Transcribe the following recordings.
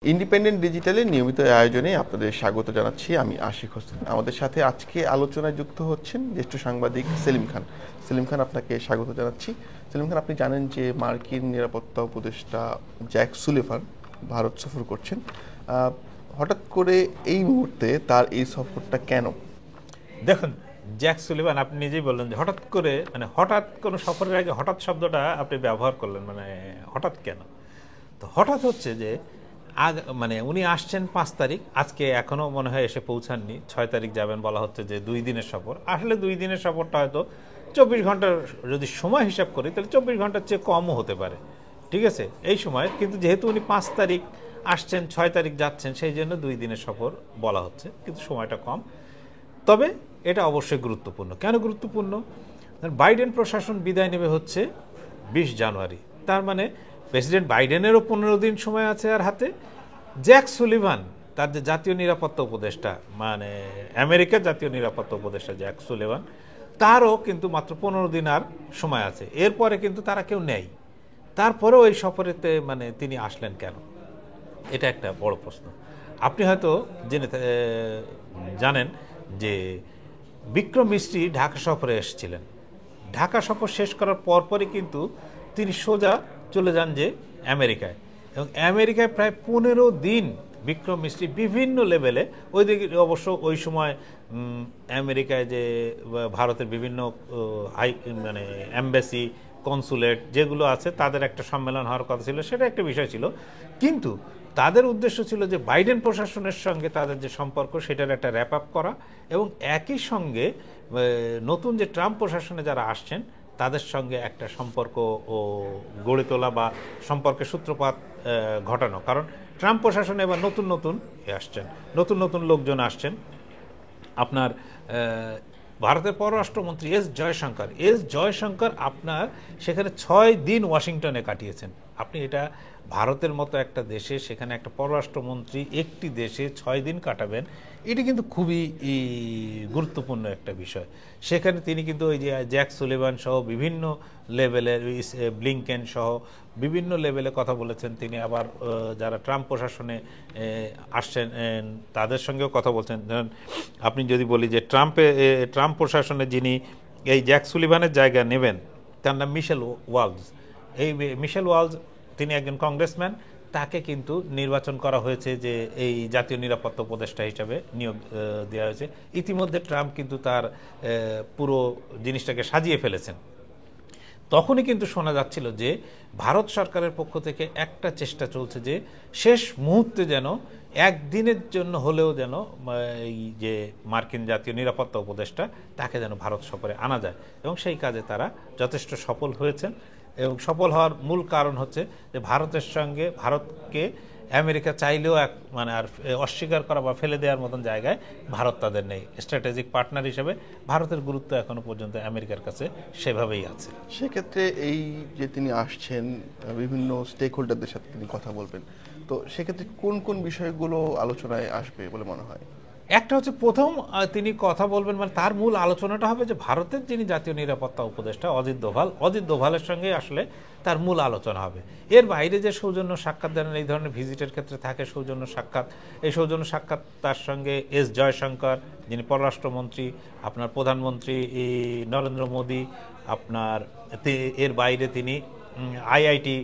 Independent ডিজিটালের নিয়মিত আয়োজনে আপনাদের স্বাগত জানাচ্ছি। আমি আশিক হোসেন। আমাদের সাথে আজকে আলোচনায় যুক্ত হচ্ছেন জ্যেষ্ঠ সাংবাদিক সেলিম খান। সেলিম খান, আপনাকে স্বাগত জানাচ্ছি। সেলিম খান, আপনি জানেন যে মার্কিন নিরাপত্তা উপদেষ্টা জ্যাক সুলিভান ভারত সফর করছেন। হঠাৎ করে এই মুহূর্তে তার এই সফরটা কেন? দেখুন, জ্যাক সুলিভান, আপনি নিজেই বললেন যে হঠাৎ করে, হঠাৎ কোনো সফরের আগে হঠাৎ শব্দটা আপনি ব্যবহার করলেন, হঠাৎ কেন? তো হঠাৎ হচ্ছে যে উনি আসছেন 5 তারিখ, আজকে এখনও মনে হয় এসে পৌঁছাননি, 6 তারিখ যাবেন, বলা হচ্ছে যে 2 দিনের সফর। আসলে 2 দিনের সফরটা হয়তো 24 ঘন্টার যদি সময় হিসাব করি তাহলে 24 ঘন্টার চেয়ে কমও হতে পারে, ঠিক আছে, এই সময়। কিন্তু যেহেতু উনি 5 তারিখ আসছেন, 6 তারিখ যাচ্ছেন, সেই জন্য 2 দিনের সফর বলা হচ্ছে, কিন্তু সময়টা কম। তবে এটা অবশ্যই গুরুত্বপূর্ণ। কেন গুরুত্বপূর্ণ? বাইডেন প্রশাসন বিদায় নেবে হচ্ছে 20 জানুয়ারি। তার মানে প্রেসিডেন্ট বাইডেনেরও 15 দিন সময় আছে আর হাতে। জ্যাক সুলিভান, তার যে জাতীয় নিরাপত্তা উপদেষ্টা, আমেরিকার জাতীয় নিরাপত্তা উপদেষ্টা জ্যাক সুলিভান, তারও কিন্তু মাত্র 15 দিন আর সময় আছে। এরপরে কিন্তু তারা কেউ নেই। তারপরেও এই সফরেতে তিনি আসলেন কেন? এটা একটা বড় প্রশ্ন। আপনি হয়তো জানেন যে বিক্রম মিস্ত্রি ঢাকা সফরে এসেছিলেন। ঢাকা সফর শেষ করার পরপরই কিন্তু তিনি সোজা চলে যান যে আমেরিকায়, এবং আমেরিকায় প্রায় 15 দিন বিক্রম মিস্ত্রি বিভিন্ন লেভেলে, ওইদিকে অবশ্য ওই সময় আমেরিকায় যে ভারতের বিভিন্ন এমবাসি, কনসুলেট যেগুলো আছে, তাদের একটা সম্মেলন হওয়ার কথা ছিল, সেটা একটা বিষয় ছিল। কিন্তু তাদের উদ্দেশ্য ছিল যে বাইডেন প্রশাসনের সঙ্গে তাদের যে সম্পর্ক, সেটার একটা র্যাপ আপ করা, এবং একই সঙ্গে নতুন যে ট্রাম্প প্রশাসনে যারা আসছেন তাদের সঙ্গে একটা সম্পর্ক গড়ে তোলা বা সম্পর্কের সূত্রপাত ঘটানো। কারণ ট্রাম্প প্রশাসনে এবার নতুন নতুন আসছেন, নতুন নতুন লোকজন আসছেন। আপনার ভারতের পররাষ্ট্রমন্ত্রী এস জয়শঙ্কর আপনার সেখানে 6 দিন ওয়াশিংটনে কাটিয়েছেন। আপনি এটা ভারতের মতো একটা দেশে, সেখানে একটা পররাষ্ট্রমন্ত্রী একটি দেশে 6 দিন কাটাবেন, এটি কিন্তু খুবই গুরুত্বপূর্ণ একটা বিষয়। সেখানে তিনি কিন্তু ওই যে জ্যাক সুলিভান সহ বিভিন্ন লেভেলের, ব্লিংকেন সহ বিভিন্ন লেভেলে কথা বলেছেন তিনি। আবার যারা ট্রাম্প প্রশাসনে আসছেন তাদের সঙ্গেও কথা বলছেন। আপনি যদি বলি যে ট্রাম্প প্রশাসনে যিনি এই জ্যাক সুলিভানের জায়গা নেবেন, তার নাম মিশেল ওয়ালজ। এই মিশেল ওয়ালজ, তিনি একজন কংগ্রেসম্যান, তাকে কিন্তু নির্বাচন করা হয়েছে যে এই জাতীয় নিরাপত্তা উপদেষ্টা হিসাবে নিয়োগ দেওয়া হয়েছে। ইতিমধ্যে ট্রাম্প কিন্তু তার পুরো জিনিসটাকে সাজিয়ে ফেলেছেন। তখনই কিন্তু শোনা যাচ্ছিল যে ভারত সরকারের পক্ষ থেকে একটা চেষ্টা চলছে যে শেষ মুহূর্তে যেন একদিনের জন্য হলেও যেন এই যে মার্কিন জাতীয় নিরাপত্তা উপদেষ্টা, তাকে যেন ভারত সফরে আনা যায়, এবং সেই কাজে তারা যথেষ্ট সফল হয়েছেন। এবং সফল হওয়ার মূল কারণ হচ্ছে যে ভারতের সঙ্গে, ভারতকে আমেরিকা চাইলেও আর অস্বীকার করা বা ফেলে দেওয়ার মতন জায়গায় ভারত তাদের নেই। স্ট্র্যাটেজিক পার্টনার হিসেবে ভারতের গুরুত্ব এখনো পর্যন্ত আমেরিকার কাছে সেভাবেই আছে। সেক্ষেত্রে এই যে তিনি আসছেন, বিভিন্ন স্টেক হোল্ডারদের সাথে তিনি কথা বলবেন, তো সেক্ষেত্রে কোন কোন বিষয়গুলো আলোচনায় আসবে বলে মনে হয়? একটা হচ্ছে, প্রথম তিনি কথা বলবেন, তার মূল আলোচনাটা হবে যে ভারতের যিনি জাতীয় নিরাপত্তা উপদেষ্টা অজিত দোভালের সঙ্গে আসলে তার মূল আলোচনা হবে। এর বাইরে যে সৌজন্য সাক্ষাৎ দেন, এই ধরনের ভিজিটের ক্ষেত্রে থাকে সৌজন্য সাক্ষাৎ, এই সৌজন্য সাক্ষাৎ তার সঙ্গে এস জয়শঙ্কর, যিনি পররাষ্ট্রমন্ত্রী, আপনার প্রধানমন্ত্রী নরেন্দ্র মোদী, আপনার এর বাইরে তিনি আইআইটি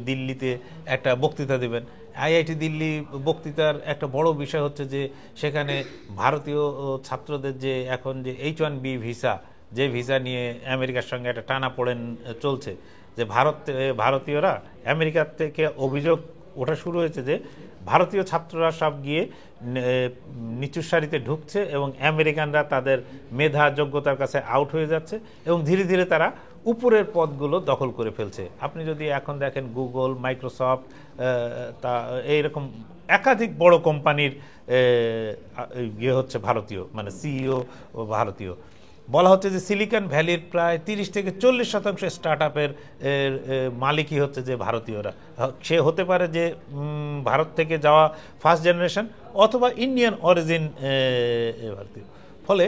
দিল্লিতে একটা বক্তৃতা দেবেন। আইআইটি দিল্লি বক্তৃতার একটা বড় বিষয় হচ্ছে যে সেখানে ভারতীয় ছাত্রদের যে এখন যে H1B ভিসা, যে ভিসা নিয়ে আমেরিকার সঙ্গে একটা টানাপোড়েন চলছে, যে ভারতীয়রা আমেরিকার থেকে অভিযোগ ওঠা শুরু হয়েছে যে ভারতীয় ছাত্ররা সব গিয়ে নিচু সারিতে ঢুকছে এবং আমেরিকানরা তাদের মেধা যোগ্যতার কাছে আউট হয়ে যাচ্ছে, এবং ধীরে ধীরে তারা উপরের পদগুলো দখল করে ফেলছে। আপনি যদি এখন দেখেন গুগল, মাইক্রোসফট, তা এইরকম একাধিক বড় কোম্পানির হচ্ছে ভারতীয়, সিইও ভারতীয়। বলা হচ্ছে যে সিলিকন ভ্যালির প্রায় 30 থেকে 40% স্টার্ট আপের মালিকই হচ্ছে যে ভারতীয়রা। সে হতে পারে যে ভারত থেকে যাওয়া ফার্স্ট জেনারেশন, অথবা ইন্ডিয়ান অরিজিন ভারতীয়। ফলে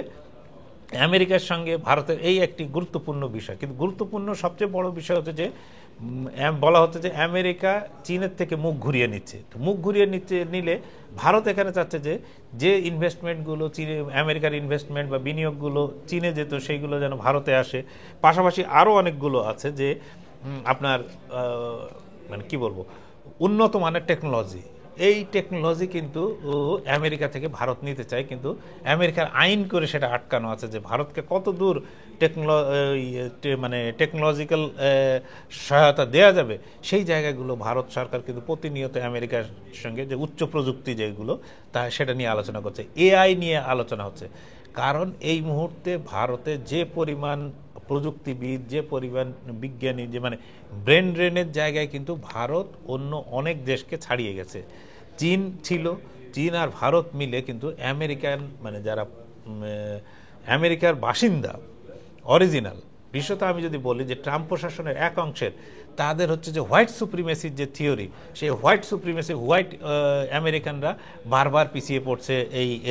আমেরিকার সঙ্গে ভারতের এই একটি গুরুত্বপূর্ণ বিষয়। কিন্তু গুরুত্বপূর্ণ সবচেয়ে বড় বিষয় হচ্ছে যে বলা হচ্ছে যে আমেরিকা চীনের থেকে মুখ ঘুরিয়ে নিচ্ছে। তো মুখ ঘুরিয়ে নিলে ভারত এখানে চাচ্ছে যে যে ইনভেস্টমেন্টগুলো চীনে, আমেরিকার ইনভেস্টমেন্ট বা বিনিয়োগগুলো চীনে যেত সেইগুলো যেন ভারতে আসে। পাশাপাশি আরও অনেকগুলো আছে যে আপনার মানে কি বলবো, উন্নত মানের টেকনোলজি, এই টেকনোলজি কিন্তু আমেরিকা থেকে ভারত নিতে চায়, কিন্তু আমেরিকার আইন করে সেটা আটকানো আছে যে ভারতকে কত দূর মানে টেকনোলজিক্যাল সহায়তা দেওয়া যাবে সেই জায়গাগুলো ভারত সরকার কিন্তু প্রতিনিয়ত আমেরিকার সঙ্গে যে উচ্চ প্রযুক্তি যেগুলো তা সেটা নিয়ে আলোচনা করছে, এআই নিয়ে আলোচনা হচ্ছে। কারণ এই মুহূর্তে ভারতে যে পরিমাণ প্রযুক্তিবিদ, যে পরিমাণ বিজ্ঞানী, যে মানে ব্রেন ড্রেনের জায়গায় কিন্তু ভারত অন্য অনেক দেশকে ছাড়িয়ে গেছে। চীন ছিল, চীন আর ভারত মিলে কিন্তু আমেরিকান মানে যারা আমেরিকার বাসিন্দা অরিজিনাল, বিশেষত আমি যদি বলি যে ট্রাম্প প্রশাসনের এক অংশের তাদের হচ্ছে যে হোয়াইট সুপ্রিমেসির যে থিওরি, সেই হোয়াইট সুপ্রিমেসি, হোয়াইট আমেরিকানরা বারবার পিছিয়ে পড়ছে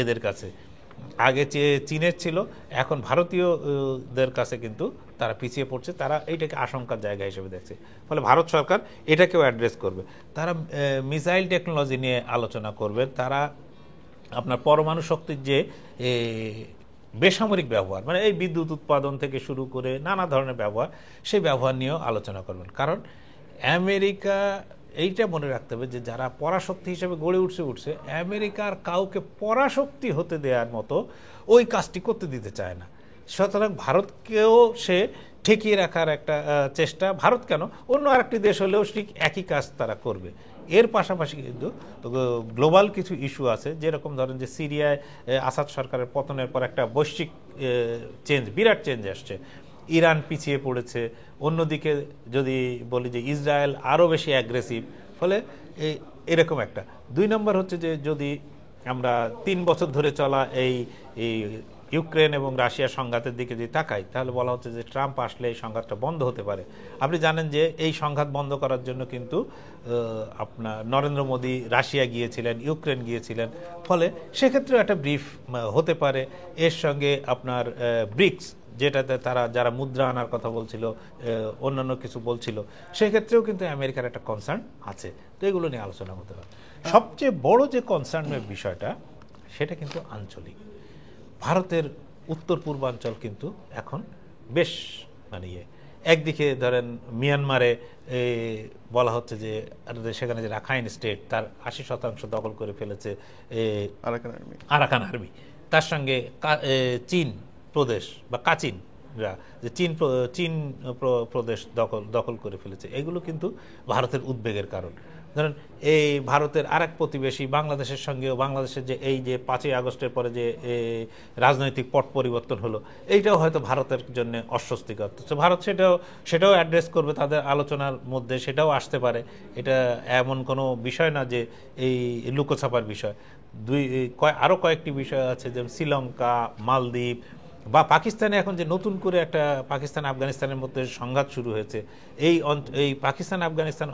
এদের কাছে। আগে চীনের ছিল, এখন ভারতীয়দের কাছে কিন্তু তারা পিছিয়ে পড়ছে। তারা এইটাকে আশঙ্কার জায়গা হিসেবে দেখছে, ফলে ভারত সরকার এটাকেও অ্যাড্রেস করবে। তারা মিসাইল টেকনোলজি নিয়ে আলোচনা করবে, তারা আপনার পরমাণু শক্তির যে বেসামরিক ব্যবহার, মানে এই বিদ্যুৎ উৎপাদন থেকে শুরু করে নানা ধরনের ব্যবহার, সেই ব্যবহার নিয়েও আলোচনা করবেন। কারণ আমেরিকা এইটা মনে রাখতে হবে যে যারা পরাশক্তি হিসেবে গড়ে উঠছে, আমেরিকার কাউকে পরাশক্তি হতে দেওয়ার মতো ওই কাজটি করতে দিতে চায় না। সুতরাং ভারতকেও সে ঠেকিয়ে রাখার একটা চেষ্টা, ভারত কেন অন্য আরেকটি দেশ হলেও ঠিক একই কাজ তারা করবে। এর পাশাপাশি কিন্তু গ্লোবাল কিছু ইস্যু আছে, যেরকম ধরেন যে সিরিয়ায় আসাদ সরকারের পতনের পর একটা বৈশ্বিক চেঞ্জ, বিরাট চেঞ্জ আসছে। ইরান পিছিয়ে পড়েছে, অন্যদিকে যদি বলি যে ইসরায়েল আরও বেশি অ্যাগ্রেসিভ, ফলে এরকম একটা। 2 নম্বর হচ্ছে যে যদি আমরা 3 বছর ধরে চলা এই ইউক্রেন এবং রাশিয়ার সংঘাতের দিকে যদি তাকাই, তাহলে বলা হচ্ছে যে ট্রাম্প আসলে এই সংঘাতটা বন্ধ হতে পারে। আপনি জানেন যে এই সংঘাত বন্ধ করার জন্য কিন্তু আপনার নরেন্দ্র মোদী রাশিয়া গিয়েছিলেন, ইউক্রেন গিয়েছিলেন, ফলে সেক্ষেত্রেও একটা ব্রিফ হতে পারে। এর সঙ্গে আপনার ব্রিক্স, যেটাতে তারা যারা মুদ্রা আনার কথা বলছিল, অন্যান্য কিছু বলছিল, সেক্ষেত্রেও কিন্তু আমেরিকার একটা কনসার্ন আছে। তো এগুলো নিয়ে আলোচনা হতে পারে। সবচেয়ে বড় যে কনসার্নের বিষয়টা সেটা কিন্তু আঞ্চলিক। ভারতের উত্তর পূর্বাঞ্চল কিন্তু এখন বেশ মানে একদিকে ধরেন মিয়ানমারে বলা হচ্ছে যে সেখানে যে রাখাইন স্টেট তার 80% দখল করে ফেলেছে আরাকান আর্মি, তার সঙ্গে চীন প্রদেশ বা কাচিনরা, যে চীন প্রদেশ দখল করে ফেলেছে। এগুলো কিন্তু ভারতের উদ্বেগের কারণ। ধরেন এই ভারতের আরেক প্রতিবেশী বাংলাদেশের সঙ্গেও, বাংলাদেশের যে এই যে 5ই আগস্টের পরে যে রাজনৈতিক পট পরিবর্তন হলো, এইটাও হয়তো ভারতের জন্য অস্বস্তিকর। তো ভারত সেটাও অ্যাড্রেস করবে তাদের আলোচনার মধ্যে, সেটাও আসতে পারে। এটা এমন কোনো বিষয় না যে এই লুকোছাপার বিষয়। আরও কয়েকটি বিষয় আছে, যেমন শ্রীলঙ্কা, মালদ্বীপ বা পাকিস্তানে এখন যে নতুন করে একটা পাকিস্তান আফগানিস্তানের মধ্যে সংঘাত শুরু হয়েছে। এই পাকিস্তান আফগানিস্তান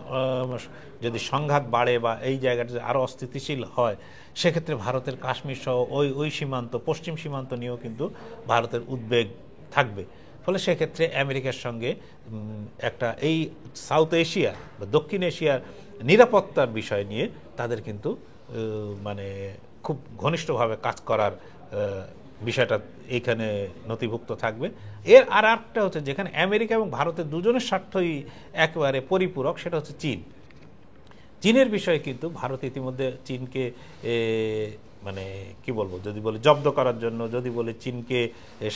যদি সংঘাত বাড়ে বা এই জায়গাটা আরও অস্থিতিশীল হয়, সেক্ষেত্রে ভারতের কাশ্মীর সহ ওই সীমান্ত, পশ্চিম সীমান্ত নিয়েও কিন্তু ভারতের উদ্বেগ থাকবে। ফলে সেক্ষেত্রে আমেরিকার সঙ্গে একটা এই সাউথ এশিয়া বা দক্ষিণ এশিয়ার নিরাপত্তার বিষয় নিয়ে তাদের কিন্তু মানে খুব ঘনিষ্ঠভাবে কাজ করার বিষয়টা এইখানে নথিভুক্ত থাকবে। এর আর একটা হচ্ছে যেখানে আমেরিকা এবং ভারতের দুজনের স্বার্থই একেবারে পরিপূরক, সেটা হচ্ছে চীনের বিষয়ে কিন্তু ভারত ইতিমধ্যে চীনকে মানে কি বলবো, যদি বলি জব্দ করার জন্য, যদি বলি চীনকে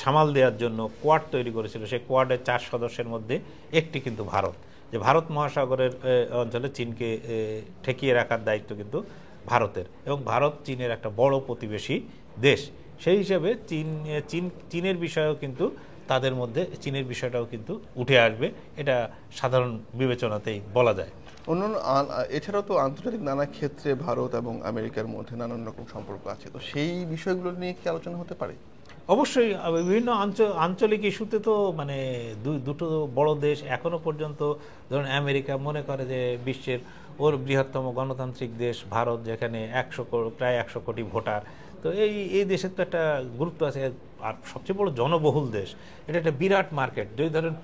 সামাল দেওয়ার জন্য কোয়াড তৈরি করেছিল। সেই কোয়াডের 4 সদস্যের মধ্যে একটি কিন্তু ভারত, যে ভারত মহাসাগরের অঞ্চলে চীনকে ঠেকিয়ে রাখার দায়িত্ব কিন্তু ভারতের, এবং ভারত চীনের একটা বড় প্রতিবেশী দেশ। সেই হিসেবে চীনের বিষয়েও কিন্তু তাদের মধ্যে চীনের বিষয়টাও কিন্তু উঠে আসবে, এটা সাধারণ বিবেচনাতেই বলা যায়। অন্যান্য এছাড়াও তো আন্তর্জাতিক নানা ক্ষেত্রে ভারত এবং আমেরিকার মধ্যে নানান রকম সম্পর্ক আছে, তো সেই বিষয়গুলো নিয়ে কি আলোচনা হতে পারে? অবশ্যই বিভিন্ন আঞ্চলিক ইস্যুতে তো মানে দুটো বড় দেশ এখনো পর্যন্ত, ধরুন আমেরিকা মনে করে যে বিশ্বের ওর বৃহত্তম গণতান্ত্রিক দেশ ভারত, যেখানে প্রায় 100 কোটি ভোটার, তো এই দেশের তো একটা গুরুত্ব আছে, আর সবচেয়ে বড় জনবহুল দেশ, এটা একটা বিরাট মার্কেট। যদি ধরেন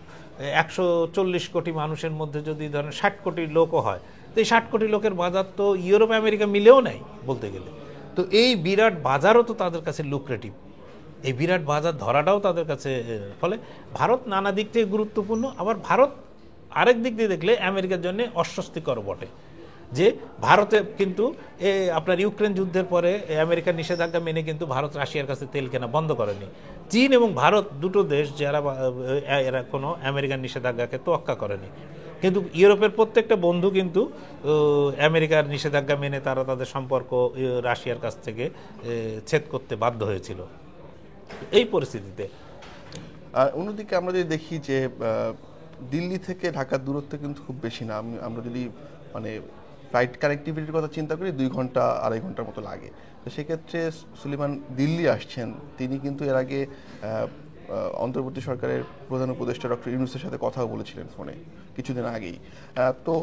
140 কোটি মানুষের মধ্যে যদি ধরেন 60 কোটি লোকও হয়, তো এই 60 কোটি লোকের বাজার তো ইউরোপ আমেরিকা মিলেও নাই বলতে গেলে। তো এই বিরাট বাজারও তো তাদের কাছে লুক্রেটিভ, এই বিরাট বাজার ধরাটাও তাদের কাছে, ফলে ভারত নানা দিক থেকে গুরুত্বপূর্ণ। আবার ভারত আরেক দিক দিয়ে দেখলে আমেরিকার জন্য অস্বস্তিকর বটে, যে ভারতে কিন্তু আপনার ইউক্রেন যুদ্ধের পরে আমেরিকার নিষেধাজ্ঞা মেনে কিন্তু ভারত রাশিয়ার কাছে তেল কেনা বন্ধ করেনি। চীন এবং ভারত দুটো দেশ যারা এরা কোনো আমেরিকার নিষেধাজ্ঞাকে তোয়াক্কা করেনি, কিন্তু ইউরোপের প্রত্যেকটা বন্ধু কিন্তু আমেরিকার নিষেধাজ্ঞা মেনে তারা তাদের সম্পর্ক রাশিয়ার কাছ থেকে ছেদ করতে বাধ্য হয়েছিল এই পরিস্থিতিতে। আর অন্যদিকে আমরা যদি দেখি যে দিল্লি থেকে ঢাকার দূরত্ব কিন্তু খুব বেশি না। আমরা যদি মানে ফ্লাইট কানেক্টিভিটির কথা চিন্তা করি 2 ঘন্টা 2.5 ঘন্টার মতো লাগে। তো সেক্ষেত্রে সুলেমান দিল্লি আসছেন, তিনি কিন্তু এর আগে অন্তর্বর্তী সরকারের প্রধান উপদেষ্টা ডক্টর ইউনূসের সাথে কথাও বলেছিলেন ফোনে কিছুদিন আগেই। তো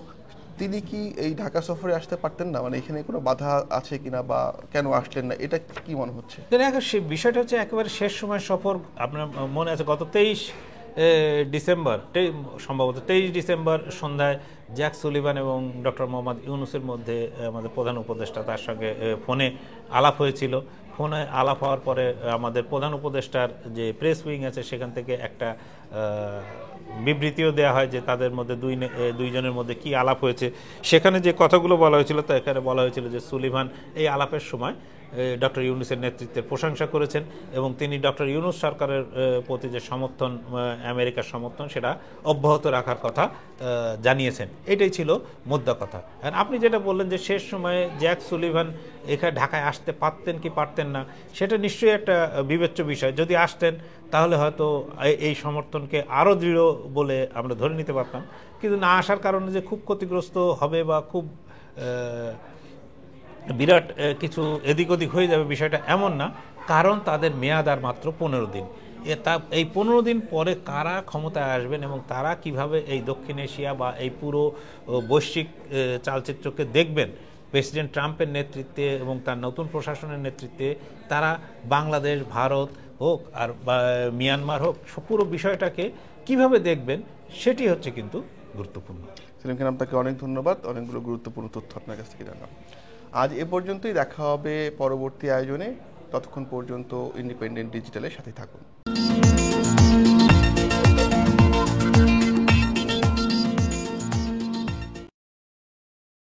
তিনি কি এই ঢাকা সফরে আসতে পারতেন না? মানে এখানে কোনো বাধা আছে কিনা বা কেন আসলেন না, এটা কি মনে হচ্ছে? সেই বিষয়টা হচ্ছে একেবারে শেষ সময় সফর। আপনার মনে আছে গত 23 ডিসেম্বর, সম্ভবত 23 ডিসেম্বর সন্ধ্যায় জ্যাক সুলিভান এবং ডক্টর মোহাম্মদ ইউনূসের মধ্যে আমাদের প্রধান উপদেষ্টা তার সঙ্গে ফোনে আলাপ হয়েছিল। ফোনে আলাপ হওয়ার পরে আমাদের প্রধান উপদেষ্টার যে প্রেস উইং আছে সেখান থেকে একটা বিবৃতিও দেওয়া হয় যে তাদের মধ্যে দুইজনের মধ্যে কি আলাপ হয়েছে। সেখানে যে কথাগুলো বলা হয়েছিল, তো এখানে বলা হয়েছিল যে সুলিভান এই আলাপের সময় ডক্টর ইউনূসের নেতৃত্বের প্রশংসা করেছেন এবং তিনি ডক্টর ইউনূস সরকারের প্রতি যে সমর্থন, আমেরিকার সমর্থন, সেটা অব্যাহত রাখার কথা জানিয়েছেন। এটাই ছিল মোদ্দা কথা। আর আপনি যেটা বললেন যে শেষ সময়ে জ্যাক সুলিভান এখানে ঢাকায় আসতে পারতেন কি পারতেন না, সেটা নিশ্চয়ই একটা বিবেচ্য বিষয়। যদি আসতেন তাহলে হয়তো এই সমর্থনকে আরও দৃঢ় বলে আমরা ধরে নিতে পারতাম, কিন্তু না আসার কারণে যে খুব ক্ষতিগ্রস্ত হবে বা খুব বিরাট কিছু এদিক ওদিক হয়ে যাবে বিষয়টা এমন না, কারণ তাদের মেয়াদ আর মাত্র 15 দিন। এই 15 দিন পরে কারা ক্ষমতায় আসবেন এবং তারা কিভাবে এই দক্ষিণ এশিয়া বা এই পুরো বৈশ্বিক চালচিত্রকে দেখবেন প্রেসিডেন্ট ট্রাম্পের নেতৃত্বে এবং তার নতুন প্রশাসনের নেতৃত্বে, তারা বাংলাদেশ, ভারত হোক আর মিয়ানমার হোক, পুরো বিষয়টাকে কিভাবে দেখবেন সেটি হচ্ছে কিন্তু গুরুত্বপূর্ণ। সেলিম খান, আপনাকে অনেক ধন্যবাদ, অনেকগুলো গুরুত্বপূর্ণ তথ্য আপনার কাছ থেকে জানলাম। আজ এ পর্যন্তই, দেখা হবে পরবর্তী আয়োজনে। ততক্ষণ পর্যন্ত ইন্ডিপেন্ডেন্ট ডিজিটালের সাথে থাকুন।